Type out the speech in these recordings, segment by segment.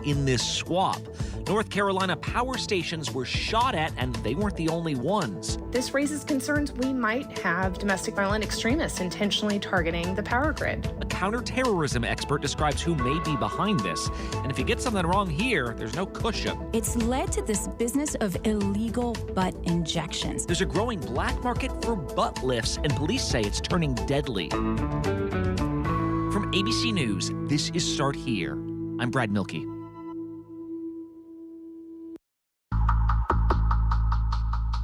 in this swap. North Carolina power stations were shot at, and they weren't the only ones. This raises concerns we might have domestic violent extremists intentionally targeting the power grid. A counterterrorism expert describes who may be behind this. And if you get something wrong here, there's no cushion. It's led to this business of illegal butt injections. There's a growing black market for butt lifts, and police say it's turning deadly. From ABC News, this is Start Here. I'm Brad Milkey.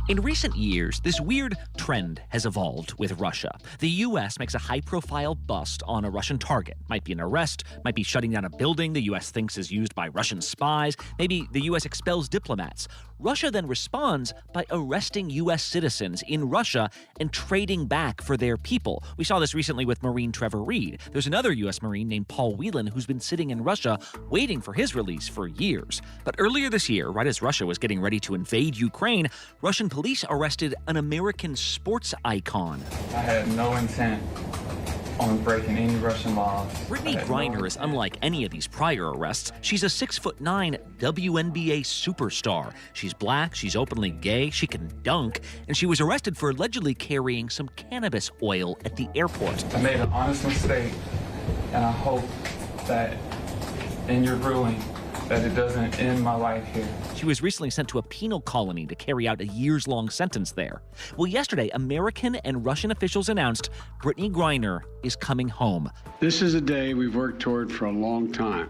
In recent years, this weird trend has evolved with Russia. The U.S. makes a high-profile bust on a Russian target. Might be an arrest, might be shutting down a building the U.S. thinks is used by Russian spies. Maybe the U.S. expels diplomats. Russia then responds by arresting U.S. citizens in Russia and trading back for their people. We saw this recently with Marine Trevor Reed. There's another U.S. Marine named Paul Whelan who's been sitting in Russia waiting for his release for years. But earlier this year, right as Russia was getting ready to invade Ukraine, Russian police arrested an American sports icon. I had no intent on breaking any Russian laws. Brittney Griner is unlike any of these prior arrests. She's a 6'9" WNBA superstar. She's black, she's openly gay, she can dunk, and she was arrested for allegedly carrying some cannabis oil at the airport. I made an honest mistake, and I hope that in your ruling, that it doesn't end my life here. She was recently sent to a penal colony to carry out a years-long sentence there. Well, yesterday, American and Russian officials announced Brittney Griner is coming home. This is a day we've worked toward for a long time.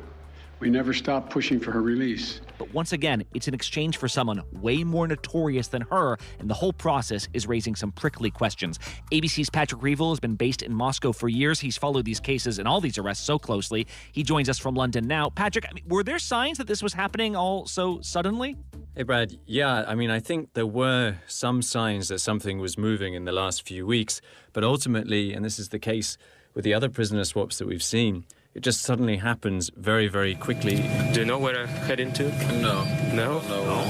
We never stopped pushing for her release. But once again, it's in exchange for someone way more notorious than her, and the whole process is raising some prickly questions. ABC's Patrick Reevell has been based in Moscow for years. He's followed these cases and all these arrests so closely. He joins us from London now. Patrick, were there signs that this was happening all so suddenly? Hey, Brad. Yeah, I think there were some signs that something was moving in the last few weeks, but ultimately, and this is the case with the other prisoner swaps that we've seen, it just suddenly happens very, very quickly. Do you know where I'm heading to? No. No? No.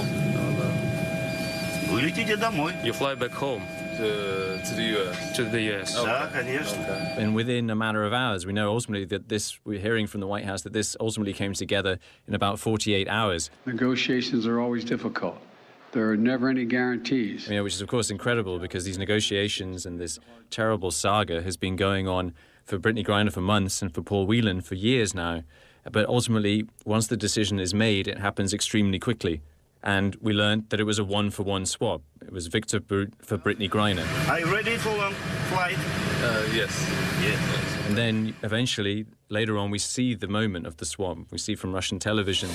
Вы летите домой. You fly back home. To the U.S. To the U.S. Да, конечно. And within a matter of hours, we know ultimately that we're hearing from the White House that this ultimately came together in about 48 hours. Negotiations are always difficult. There are never any guarantees. Which is, of course, incredible because these negotiations and this terrible saga has been going on for Brittney Griner for months and for Paul Whelan for years now. But ultimately, once the decision is made, it happens extremely quickly. And we learned that it was a one-for-one swap. It was Victor Bout for Brittney Griner. Are you ready for long flight? Yes. And then eventually, later on, we see the moment of the swap. We see from Russian television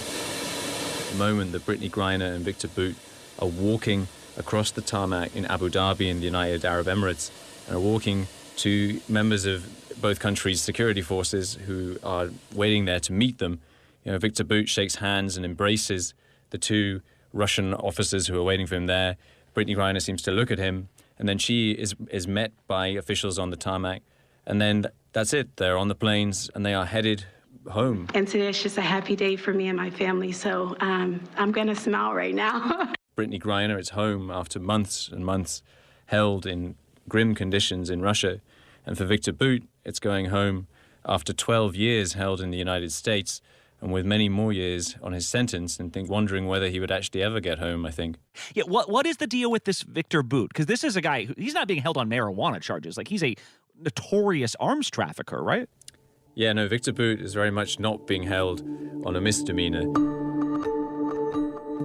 the moment that Brittney Griner and Victor Bout are walking across the tarmac in Abu Dhabi in the United Arab Emirates and are walking to members of both countries' security forces who are waiting there to meet them. Victor Bout shakes hands and embraces the two Russian officers who are waiting for him there. Brittney Griner seems to look at him, and then she is met by officials on the tarmac. And then that's it. They're on the planes, and they are headed home. And today is just a happy day for me and my family, so I'm going to smile right now. Brittney Griner is home after months and months held in grim conditions in Russia. And for Victor Bout, it's going home after 12 years held in the United States and with many more years on his sentence and wondering whether he would actually ever get home, I think. Yeah, what is the deal with this Victor Bout? Because this is a guy, he's not being held on marijuana charges. Like, he's a notorious arms trafficker, right? Yeah, no, Victor Bout is very much not being held on a misdemeanor.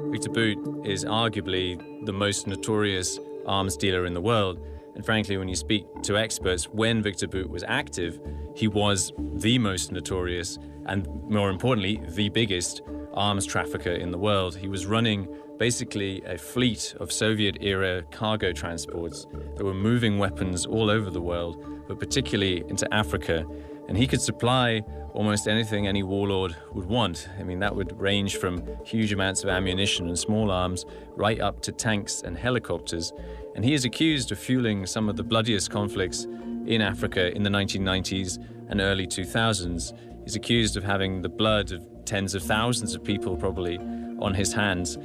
Victor Bout is arguably the most notorious arms dealer in the world. And frankly, when you speak to experts, when Victor Bout was active, he was the most notorious and, more importantly, the biggest arms trafficker in the world. He was running basically a fleet of Soviet-era cargo transports that were moving weapons all over the world, but particularly into Africa. And he could supply almost anything any warlord would want. That would range from huge amounts of ammunition and small arms right up to tanks and helicopters. And he is accused of fueling some of the bloodiest conflicts in Africa in the 1990s and early 2000s. He's accused of having the blood of tens of thousands of people probably on his hands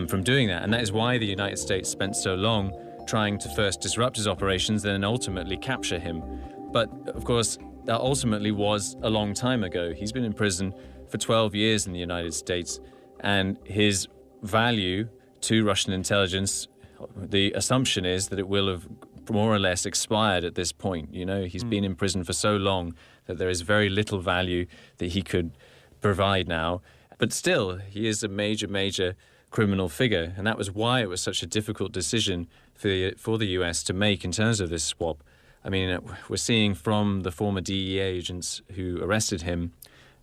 from doing that. And that is why the United States spent so long trying to first disrupt his operations and then ultimately capture him. But, of course, that ultimately was a long time ago. He's been in prison for 12 years in the United States, and his value to Russian intelligence, the assumption is that it will have more or less expired at this point. You know, he's been in prison for so long that there is very little value that he could provide now. But still, he is a major, major criminal figure, and that was why it was such a difficult decision for the US to make in terms of this swap. I mean, we're seeing from the former DEA agents who arrested him,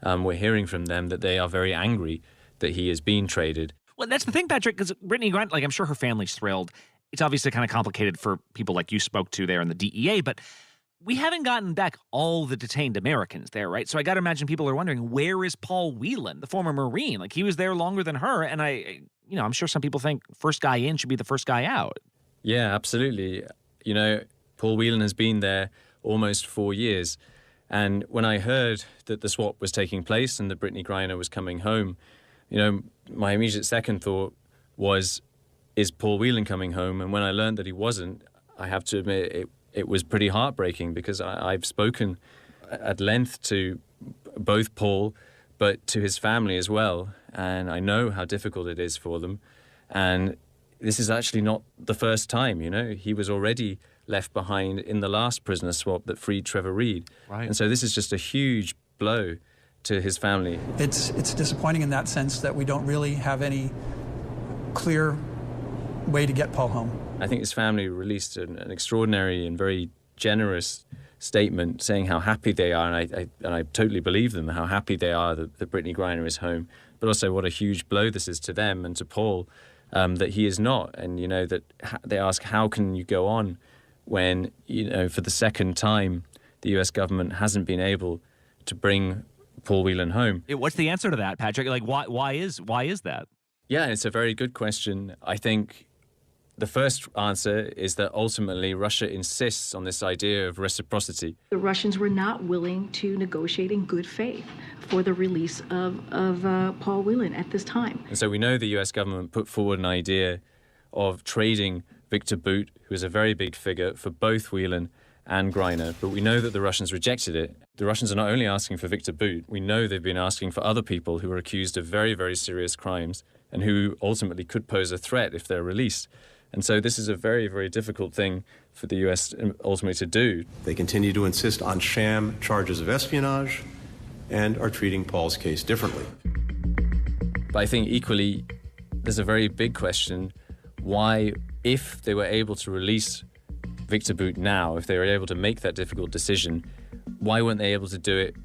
we're hearing from them that they are very angry that he is being traded. Well, that's the thing, Patrick, because Brittney Griner, like, I'm sure her family's thrilled. It's obviously kind of complicated for people like you spoke to there in the DEA, but we haven't gotten back all the detained Americans there, right? So I got to imagine people are wondering, where is Paul Whelan, the former Marine? Like, he was there longer than her, and I'm sure some people think first guy in should be the first guy out. Yeah, absolutely. You know, Paul Whelan has been there almost 4 years. And when I heard that the swap was taking place and that Brittney Griner was coming home, you know, my immediate second thought was, is Paul Whelan coming home? And when I learned that he wasn't, I have to admit it was pretty heartbreaking, because I've spoken at length to both Paul, but to his family as well. And I know how difficult it is for them. And this is actually not the first time, you know. He was already left behind in the last prisoner swap that freed Trevor Reed. Right. And so this is just a huge blow to his family. It's disappointing in that sense that we don't really have any clear way to get Paul home. I think his family released an extraordinary and very generous statement saying how happy they are, and I totally believe them, how happy they are that Brittney Griner is home, but also what a huge blow this is to them and to Paul, that he is not. And, you know, that they ask, how can you go on when, you know, for the second time, the US government hasn't been able to bring Paul Whelan home? What's the answer to that, Patrick? Like, why is that? Yeah, it's a very good question. I think the first answer is that ultimately Russia insists on this idea of reciprocity. The Russians were not willing to negotiate in good faith for the release of Paul Whelan at this time. And so we know the US government put forward an idea of trading Victor Bout, who is a very big figure, for both Whelan and Griner, but we know that the Russians rejected it. The Russians are not only asking for Victor Bout, we know they've been asking for other people who are accused of very, very serious crimes and who ultimately could pose a threat if they're released. And so this is a very, very difficult thing for the US ultimately to do. They continue to insist on sham charges of espionage and are treating Paul's case differently. But I think equally, there's a very big question, why, if they were able to release Victor Bout now, if they were able to make that difficult decision, why weren't they able to do it,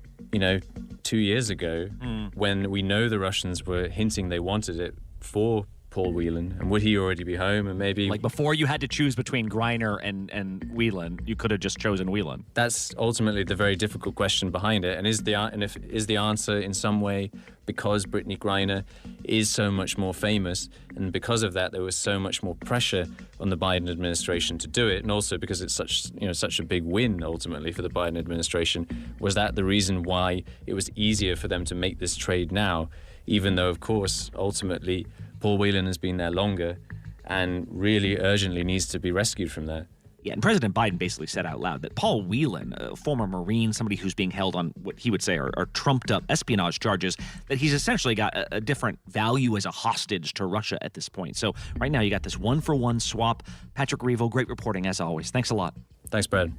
2 years ago, when we know the Russians were hinting they wanted it for Paul Whelan, and would he already be home? And maybe, like, before you had to choose between Griner and Whelan, you could have just chosen Whelan. That's ultimately the very difficult question behind it. And is the answer in some way because Brittney Griner is so much more famous, and because of that there was so much more pressure on the Biden administration to do it, and also because it's such a big win ultimately for the Biden administration? Was that the reason why it was easier for them to make this trade now, even though, of course, ultimately Paul Whelan has been there longer and really urgently needs to be rescued from that? Yeah, and President Biden basically said out loud that Paul Whelan, a former Marine, somebody who's being held on what he would say are trumped-up espionage charges, that he's essentially got a different value as a hostage to Russia at this point. So right now you got this one-for-one swap. Patrick Revo, great reporting as always. Thanks a lot. Thanks, Brad.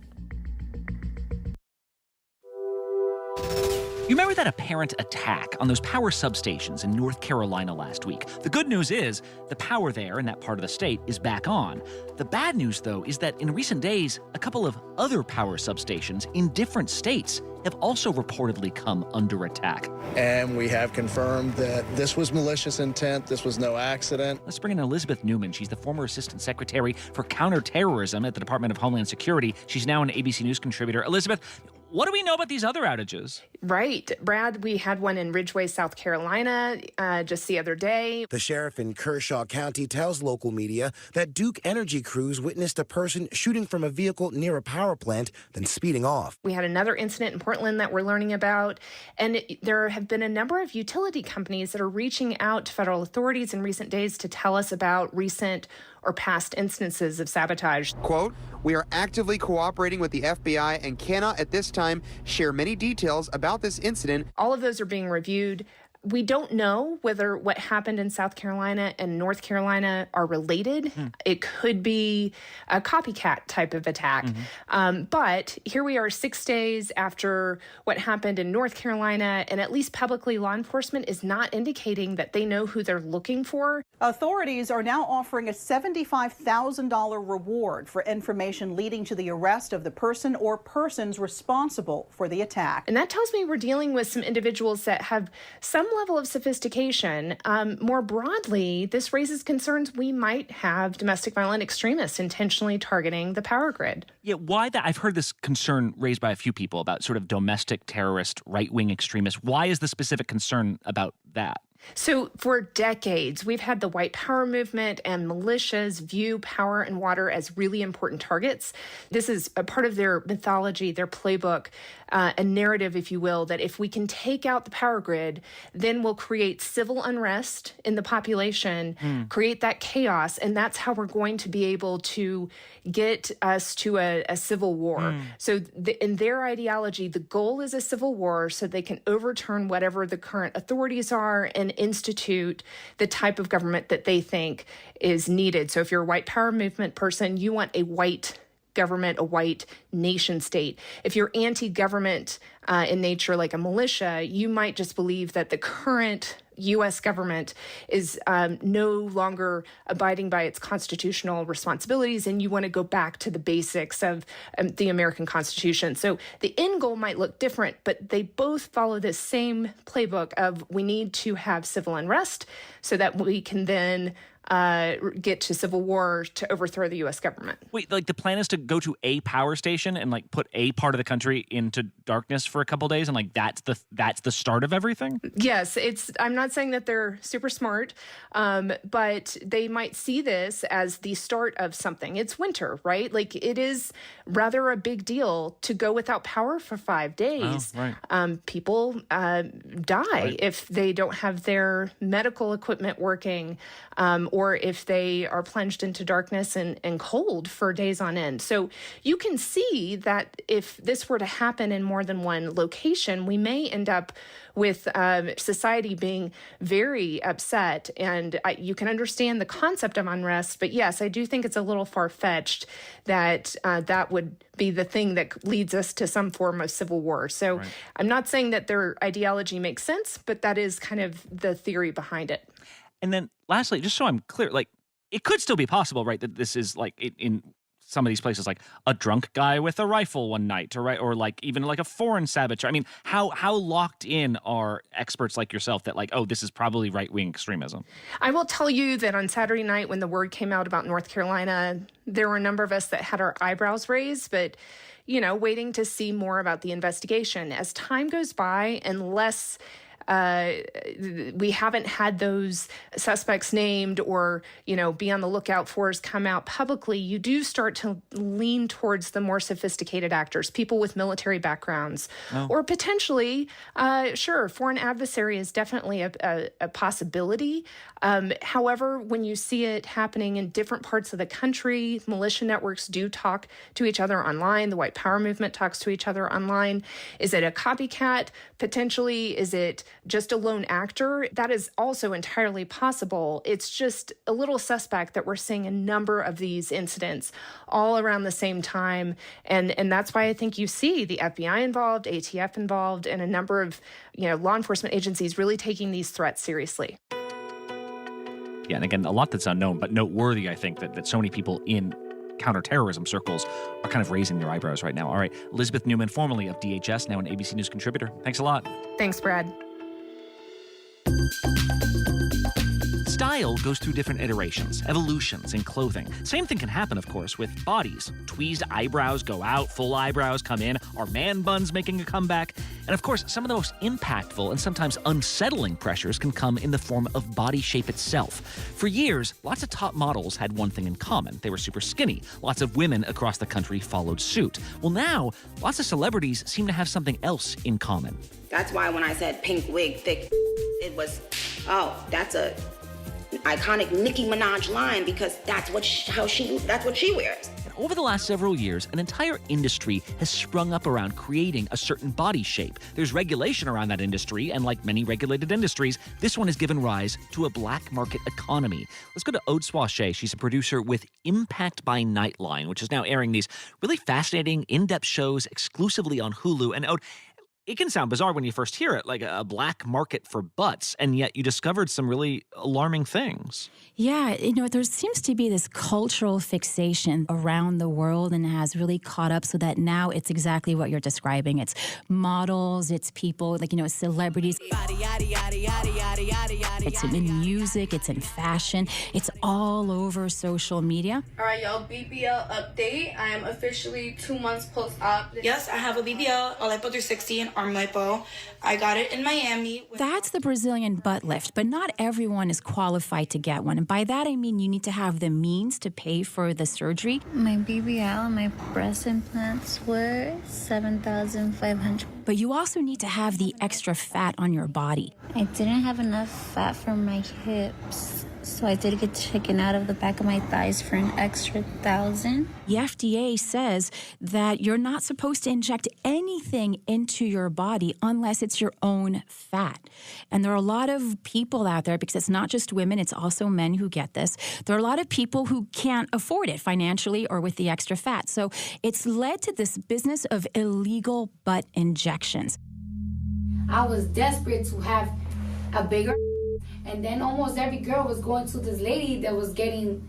You remember that apparent attack on those power substations in North Carolina last week? The good news is the power there in that part of the state is back on. The bad news, though, is that in recent days, a couple of other power substations in different states have also reportedly come under attack. And we have confirmed that this was malicious intent. This was no accident. Let's bring in Elizabeth Newman. She's the former Assistant Secretary for Counterterrorism at the Department of Homeland Security. She's now an ABC News contributor. Elizabeth, what do we know about these other outages? Right. Brad, we had one in Ridgeway, South Carolina, just the other day. The sheriff in Kershaw County tells local media that Duke Energy crews witnessed a person shooting from a vehicle near a power plant, then speeding off. We had another incident in Portland that we're learning about, and there have been a number of utility companies that are reaching out to federal authorities in recent days to tell us about recent or past instances of sabotage. Quote, "We are actively cooperating with the FBI and cannot at this time time share many details about this incident. All of those are being reviewed. We don't know whether what happened in South Carolina and North Carolina are related. It could be a copycat type of attack. But here we are 6 days after what happened in North Carolina, and at least publicly, law enforcement is not indicating that they know who they're looking for. Authorities are now offering a $75,000 reward for information leading to the arrest of the person or persons responsible for the attack. And that tells me we're dealing with some individuals that have some level of sophistication. More broadly, this raises concerns we might have domestic violent extremists intentionally targeting the power grid. Yeah, why that? I've heard this concern raised by a few people about sort of domestic terrorist, right-wing extremists. Why is the specific concern about that? So for decades, we've had the white power movement and militias view power and water as really important targets. This is a part of their mythology, their playbook, a narrative, if you will, that if we can take out the power grid, then we'll create civil unrest in the population, create that chaos, and that's how we're going to be able to get us to a civil war. So in their ideology, the goal is a civil war so they can overturn whatever the current authorities are and institute the type of government that they think is needed. So if you're a white power movement person, you want a white government, a white nation state. If you're anti-government in nature, like a militia, you might just believe that the current U.S. government is no longer abiding by its constitutional responsibilities, and you want to go back to the basics of the American Constitution. So the end goal might look different, but they both follow this same playbook of we need to have civil unrest so that we can then get to civil war to overthrow the U.S. government. Wait, like the plan is to go to a power station and like put a part of the country into darkness for a couple days, and like that's the start of everything? Yes, I'm not saying that they're super smart, but they might see this as the start of something. It's winter, right? Like it is rather a big deal to go without power for 5 days. Oh, right. People die if they don't have their medical equipment working, or if they are plunged into darkness and cold for days on end. So you can see that if this were to happen in more than one location, we may end up with society being very upset. And you can understand the concept of unrest, but yes, I do think it's a little far-fetched that that would be the thing that leads us to some form of civil war. So right. I'm not saying that their ideology makes sense, but that is kind of the theory behind it. And then lastly, just so I'm clear, like it could still be possible, right, that this is like in some of these places, like a drunk guy with a rifle one night, or like even like a foreign saboteur. I mean, how locked in are experts like yourself that like, oh, this is probably right-wing extremism? I will tell you that on Saturday night when the word came out about North Carolina, there were a number of us that had our eyebrows raised, but waiting to see more about the investigation. As time goes by, unless we haven't had those suspects named or, be on the lookout for us come out publicly, you do start to lean towards the more sophisticated actors, people with military backgrounds, or potentially, foreign adversary is definitely a possibility. However, when you see it happening in different parts of the country, militia networks do talk to each other online. The white power movement talks to each other online. Is it a copycat? Potentially, is it just a lone actor? That is also entirely possible. It's just a little suspect that we're seeing a number of these incidents all around the same time. And that's why I think you see the FBI involved, ATF involved, and a number of law enforcement agencies really taking these threats seriously. Yeah, and again, a lot that's unknown, but noteworthy, I think, that so many people in counterterrorism circles are kind of raising their eyebrows right now. All right, Elizabeth Newman, formerly of DHS, now an ABC News contributor. Thanks a lot. Thanks, Brad. Style goes through different iterations, evolutions in clothing. Same thing can happen, of course, with bodies. Tweezed eyebrows go out, full eyebrows come in, are man buns making a comeback? And of course, some of the most impactful and sometimes unsettling pressures can come in the form of body shape itself. For years, lots of top models had one thing in common. They were super skinny. Lots of women across the country followed suit. Well, now, lots of celebrities seem to have something else in common. That's why when I said pink wig, thick, it was, that's a iconic Nicki Minaj line, because that's what she wears. over the last several years, an entire industry has sprung up around creating a certain body shape. There's regulation around that industry, and like many regulated industries, this one has given rise to a black market economy. Let's go to Aude Swachet. She's a producer with Impact by Nightline, which is now airing these really fascinating, in-depth shows exclusively on Hulu. And Aude, it can sound bizarre when you first hear it, like a black market for butts, and yet you discovered some really alarming things. Yeah, there seems to be this cultural fixation around the world and has really caught up so that now it's exactly what you're describing. It's models, it's people, celebrities. It's in music, it's in fashion, it's all over social media. All right, y'all, BBL update. I am officially 2 months post-op. Yes, I have a BBL, a lipo 360, and arm lipo. I got it in Miami. That's the Brazilian butt lift, but not everyone is qualified to get one. And by that, I mean you need to have the means to pay for the surgery. My BBL and my breast implants were $7,500. But you also need to have the extra fat on your body. I didn't have enough fat for my hips, so I did get taken out of the back of my thighs for an extra $1,000. The FDA says that you're not supposed to inject anything into your body unless it's your own fat. And there are a lot of people out there, because it's not just women, it's also men who get this. There are a lot of people who can't afford it financially or with the extra fat. So it's led to this business of illegal butt injections. I was desperate to have a bigger, and then almost every girl was going to this lady that was getting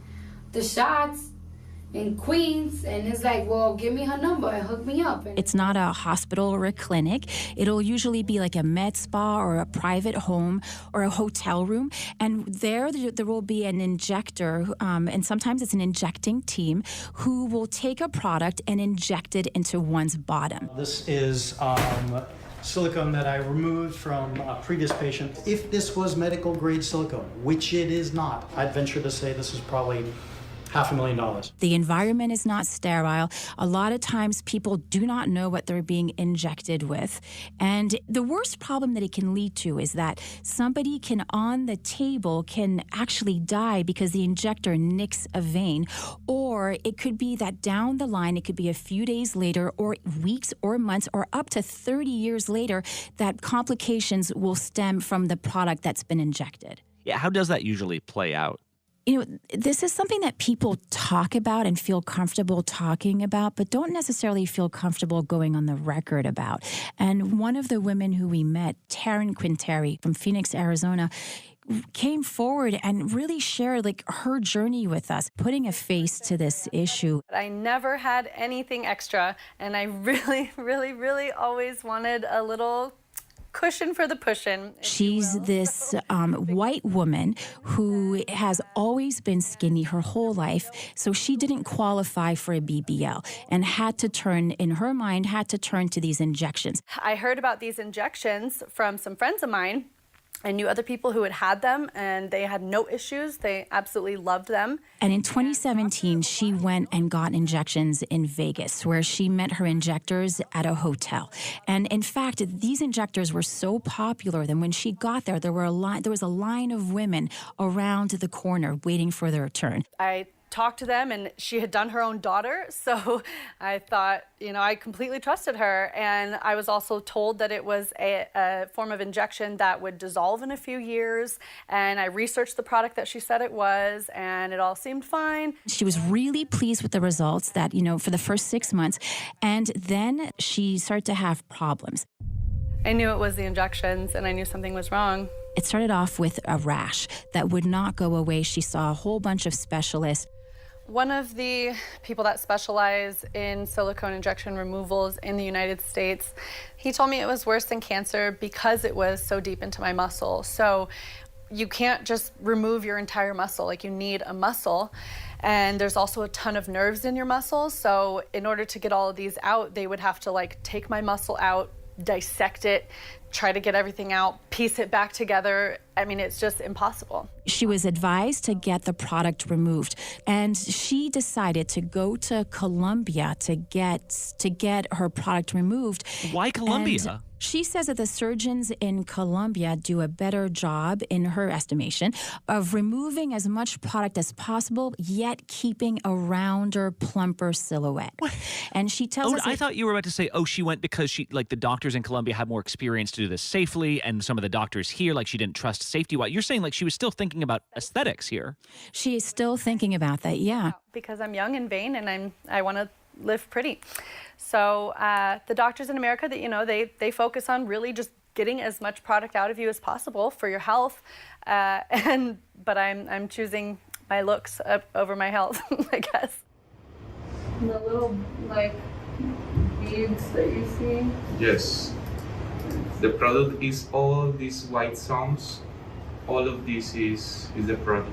the shots in Queens, and it's like, well, give me her number and hook me up. It's not a hospital or a clinic. It'll usually be like a med spa or a private home or a hotel room, and there will be an injector, and sometimes it's an injecting team, who will take a product and inject it into one's bottom. This is silicone that I removed from a previous patient. If this was medical grade silicone, which it is not, I'd venture to say this is probably $500,000. The environment is not sterile. A lot of times people do not know what they're being injected with. And the worst problem that it can lead to is that somebody on the table can actually die because the injector nicks a vein. Or it could be that down the line, it could be a few days later or weeks or months or up to 30 years later that complications will stem from the product that's been injected. Yeah, how does that usually play out? This is something that people talk about and feel comfortable talking about, but don't necessarily feel comfortable going on the record about. And one of the women who we met, Taryn Quinteri from Phoenix, Arizona, came forward and really shared her journey with us, putting a face to this issue. I never had anything extra, and I really, really, really always wanted a little cushion for the pushin'. She's this white woman who has always been skinny her whole life, so she didn't qualify for a BBL and had to turn to these injections. I heard about these injections from some friends of mine. I knew other people who had had them, and they had no issues. They absolutely loved them. And in 2017, she went and got injections in Vegas, where she met her injectors at a hotel. And in fact, these injectors were so popular that when she got there, there was a line of women around the corner waiting for their turn. I talked to them, and she had done her own daughter, so I thought, I completely trusted her. And I was also told that it was a form of injection that would dissolve in a few years, and I researched the product that she said it was, and it all seemed fine. She was really pleased with the results that, for the first 6 months, and then she started to have problems. I knew it was the injections, and I knew something was wrong. It started off with a rash that would not go away. She saw a whole bunch of specialists. One of the people that specialize in silicone injection removals in the United States, he told me it was worse than cancer because it was so deep into my muscle. So you can't just remove your entire muscle, you need a muscle. And there's also a ton of nerves in your muscles. So in order to get all of these out, they would have to take my muscle out, dissect it, try to get everything out, piece it back together. I mean, it's just impossible. She was advised to get the product removed, and she decided to go to Colombia to get her product removed. Why Colombia? She says that the surgeons in Colombia do a better job, in her estimation, of removing as much product as possible, yet keeping a rounder, plumper silhouette. What? And she tells us... I thought you were about to say, she went because the doctors in Colombia had more experience to do this safely, and some of the doctors here, she didn't trust safety. You're saying, she was still thinking about aesthetics here. She is still thinking about that, yeah. Because I'm young and vain, and I want to live pretty. So the doctors in America, that they focus on really just getting as much product out of you as possible for your health, but I'm choosing my looks over my health, I guess. The little beads that you see. Yes, the product is all these white zones. All of this is the product.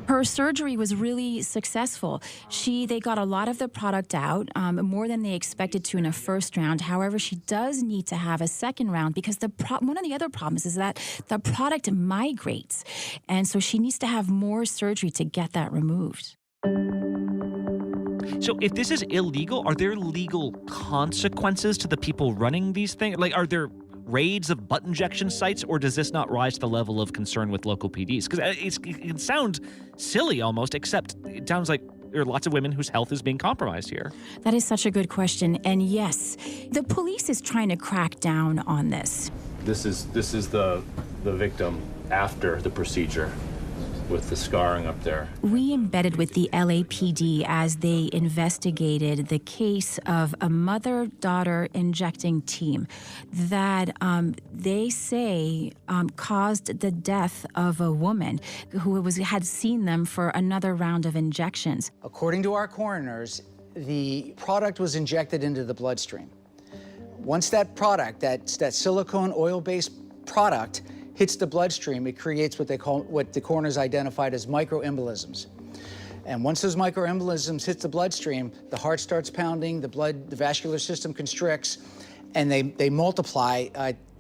Her surgery was really successful. They got a lot of the product out, more than they expected to in a first round. However, she does need to have a second round because one of the other problems is that the product migrates. And so she needs to have more surgery to get that removed. So if this is illegal, are there legal consequences to the people running these things? Are there raids of butt injection sites, or does this not rise to the level of concern with local PDs? Because it can sound silly almost, except it sounds like there are lots of women whose health is being compromised here. That is such a good question. And yes, the police is trying to crack down on this. This is the victim after the procedure, with the scarring up there. We embedded with the LAPD as they investigated the case of a mother-daughter injecting team that they say caused the death of a woman who had seen them for another round of injections. According to our coroners, the product was injected into the bloodstream. Once that product, that silicone oil-based product, hits the bloodstream, it creates what the coroners identified as microembolisms. And once those microembolisms hit the bloodstream, the heart starts pounding, the vascular system constricts, and they multiply.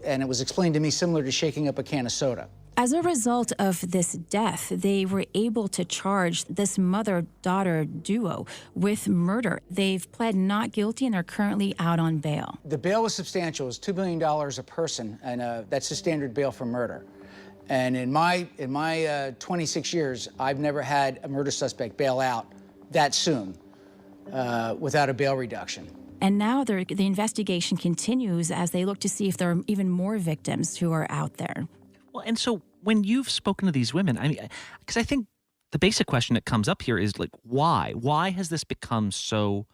And it was explained to me similar to shaking up a can of soda. As a result of this death, they were able to charge this mother-daughter duo with murder. They've pled not guilty and are currently out on bail. The bail was substantial. It was $2 million a person, and that's the standard bail for murder. And in my 26 years, I've never had a murder suspect bail out that soon without a bail reduction. And now the investigation continues as they look to see if there are even more victims who are out there. Well, and so when you've spoken to these women, because I think the basic question that comes up here is why? Why has this become so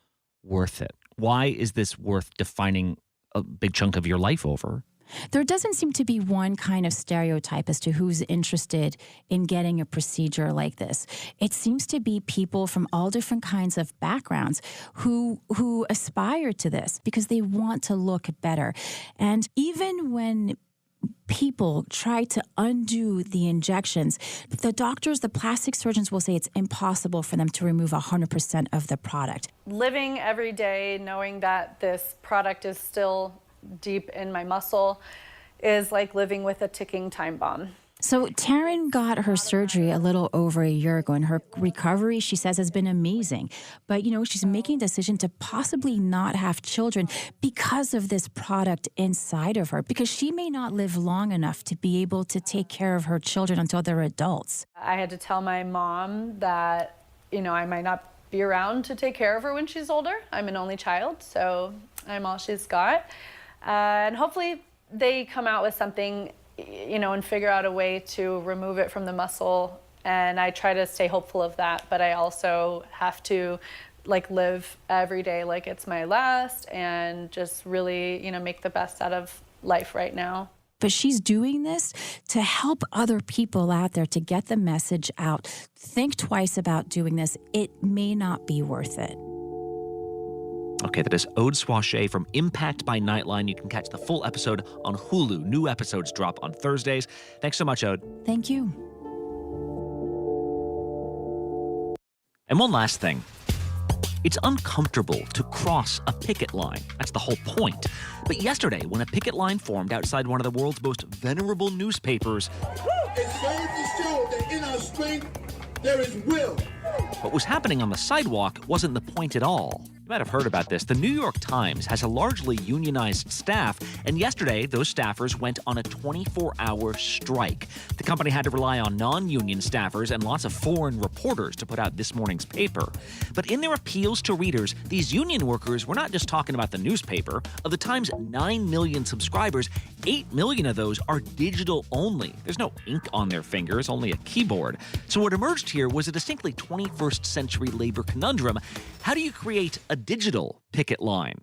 worth it? Why is this worth defining a big chunk of your life over? There doesn't seem to be one kind of stereotype as to who's interested in getting a procedure like this. It seems to be people from all different kinds of backgrounds who aspire to this because they want to look better. And even when people try to undo the injections, the doctors, the plastic surgeons will say it's impossible for them to remove 100% of the product. Living every day knowing that this product is still deep in my muscle is like living with a ticking time bomb. So Taryn got her surgery a little over a year ago, and her recovery, she says, has been amazing. But, she's making a decision to possibly not have children because of this product inside of her, because she may not live long enough to be able to take care of her children until they're adults. I had to tell my mom that, I might not be around to take care of her when she's older. I'm an only child, so I'm all she's got. And hopefully they come out with something and figure out a way to remove it from the muscle. And I try to stay hopeful of that, but I also have to live every day like it's my last and just really, make the best out of life right now. But she's doing this to help other people out there to get the message out. Think twice about doing this. It may not be worth it. Okay, that is Ode Swashay from Impact by Nightline. You can catch the full episode on Hulu. New episodes drop on Thursdays. Thanks so much, Ode. Thank you. And one last thing. It's uncomfortable to cross a picket line. That's the whole point. But yesterday, when a picket line formed outside one of the world's most venerable newspapers, it serves to show that in our strength, there is will. What was happening on the sidewalk wasn't the point at all. You might have heard about this. The New York Times has a largely unionized staff, and yesterday those staffers went on a 24-hour strike. The company had to rely on non-union staffers and lots of foreign reporters to put out this morning's paper. But in their appeals to readers, these union workers were not just talking about the newspaper. Of the Times' 9 million subscribers, 8 million of those are digital only. There's no ink on their fingers, only a keyboard. So what emerged here was a distinctly 21st century labor conundrum. How do you create a digital picket line?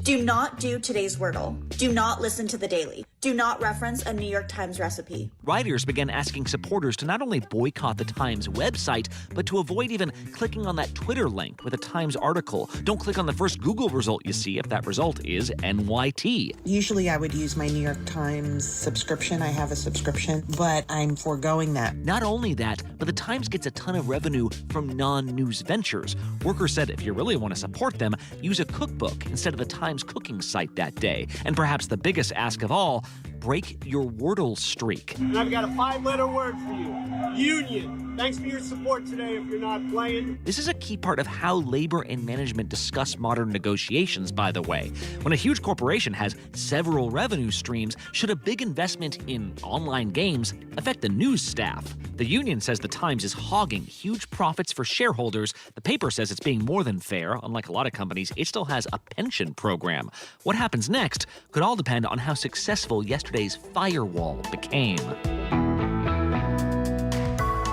Do not do today's Wordle. Do not listen to the Daily. Do not reference a New York Times recipe. Writers began asking supporters to not only boycott the Times website, but to avoid even clicking on that Twitter link with a Times article. Don't click on the first Google result you see if that result is NYT. Usually I would use my New York Times subscription. I have a subscription, but I'm foregoing that. Not only that, but the Times gets a ton of revenue from non-news ventures. Workers said if you really want to support them, use a cookbook instead of the Times cooking site that day. And perhaps the biggest ask of all, break your Wordle streak. And I've got a 5-letter word for you. Union. Thanks for your support today if you're not playing. This is a key part of how labor and management discuss modern negotiations, by the way. When a huge corporation has several revenue streams, should a big investment in online games affect the news staff? The union says the Times is hogging huge profits for shareholders. The paper says it's being more than fair. Unlike a lot of companies, it still has a pension program. What happens next could all depend on how successful yesterday's firewall became.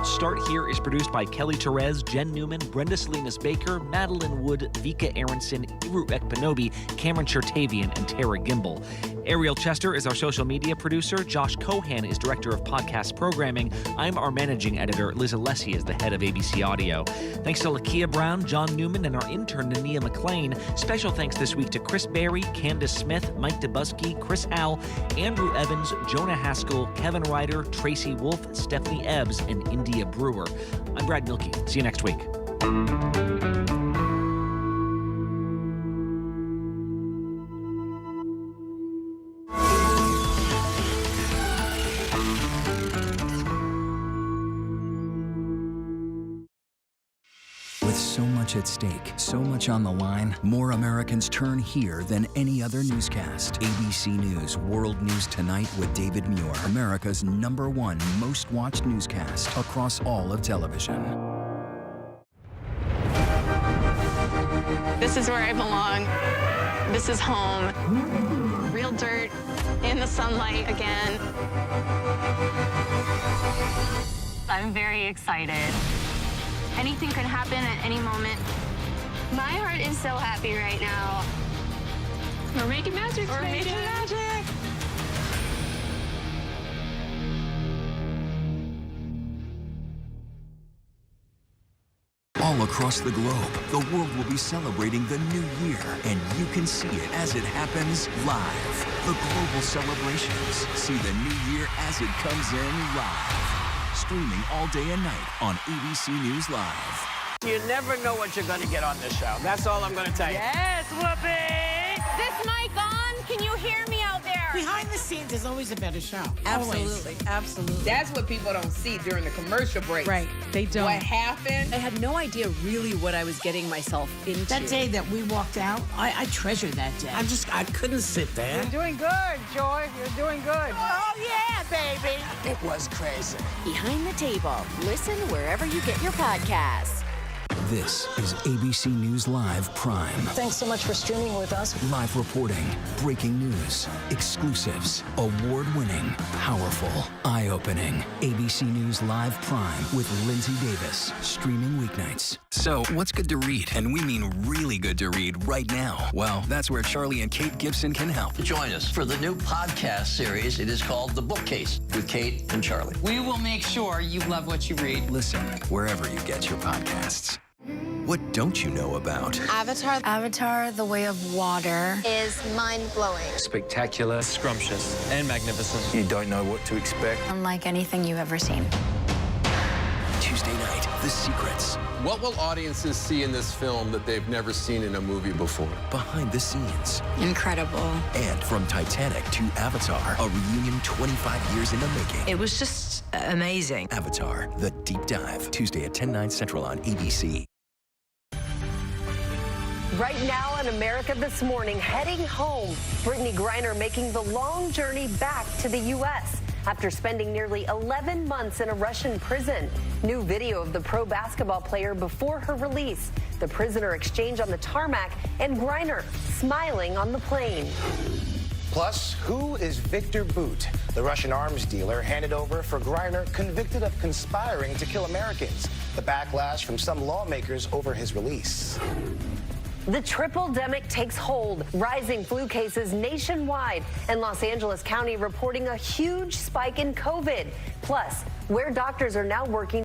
Start Here is produced by Kelly Therese, Jen Newman, Brenda Salinas Baker, Madeline Wood, Vika Aronson, Iru Ekpanobi, Cameron Chertavian, and Tara Gimbel. Ariel Chester is our social media producer. Josh Cohan is director of podcast programming. I'm our managing editor. Liz Alessi is the head of ABC Audio. Thanks to Lakia Brown, John Newman, and our intern, Nania McLean. Special thanks this week to Chris Berry, Candace Smith, Mike Dubusky, Chris Howell, Andrew Evans, Jonah Haskell, Kevin Ryder, Tracy Wolf, Stephanie Ebbs, and India Brewer. I'm Brad Milkey. See you next week. With so much at stake, so much on the line, more Americans turn here than any other newscast. ABC News World News Tonight with David Muir, America's #1 most watched newscast across all of television. This is where I belong. This is home. Real dirt in the sunlight again. I'm very excited. Anything could happen at any moment. My heart is so happy right now. We're making magic. We're making magic. All across the globe, the world will be celebrating the new year, and you can see it as it happens live. The global celebrations. See the new year as it comes in live. Streaming all day and night on ABC News Live. You never know what you're going to get on this show. That's all I'm going to tell you. Yes, Whoopi! Is this mic on? Can you hear me out there? Behind the scenes is always a better show. Absolutely, absolutely. That's what people don't see during the commercial break. Right, they don't. What happened? I had no idea really what I was getting myself into. That day that we walked out, I treasure that day. I couldn't sit there. You're doing good, Joy. You're doing good. Oh, yeah, baby. It was crazy. Behind the Table. Listen wherever you get your podcasts. This is ABC News Live Prime. Thanks so much for streaming with us. Live reporting, breaking news, exclusives, award-winning, powerful, eye-opening. ABC News Live Prime with Lindsay Davis, streaming weeknights. So, what's good to read? And we mean really good to read right now. Well, that's where Charlie and Kate Gibson can help. Join us for the new podcast series. It is called The Bookcase with Kate and Charlie. We will make sure you love what you read. Listen wherever you get your podcasts. What don't you know about Avatar, the Way of Water is mind-blowing. Spectacular, scrumptious, and magnificent. You don't know what to expect. unlike anything you've ever seen. Tuesday night, The Secrets. What will audiences see in this film that they've never seen in a movie before? Behind the scenes. Incredible. And from Titanic to Avatar, a reunion 25 years in the making. It was just amazing. Avatar, The Deep Dive. Tuesday at 10/9 Central on ABC. Right now on America This Morning, heading home, Brittney Griner making the long journey back to the U.S. after spending nearly 11 months in a Russian prison. New video of the pro basketball player before her release, the prisoner exchange on the tarmac, and Griner smiling on the plane. Plus, who is Victor Bout, the Russian arms dealer handed over for Griner, convicted of conspiring to kill Americans? The backlash from some lawmakers over his release. The triple-demic takes hold, rising flu cases nationwide, and Los Angeles County reporting a huge spike in COVID. Plus, where doctors are now working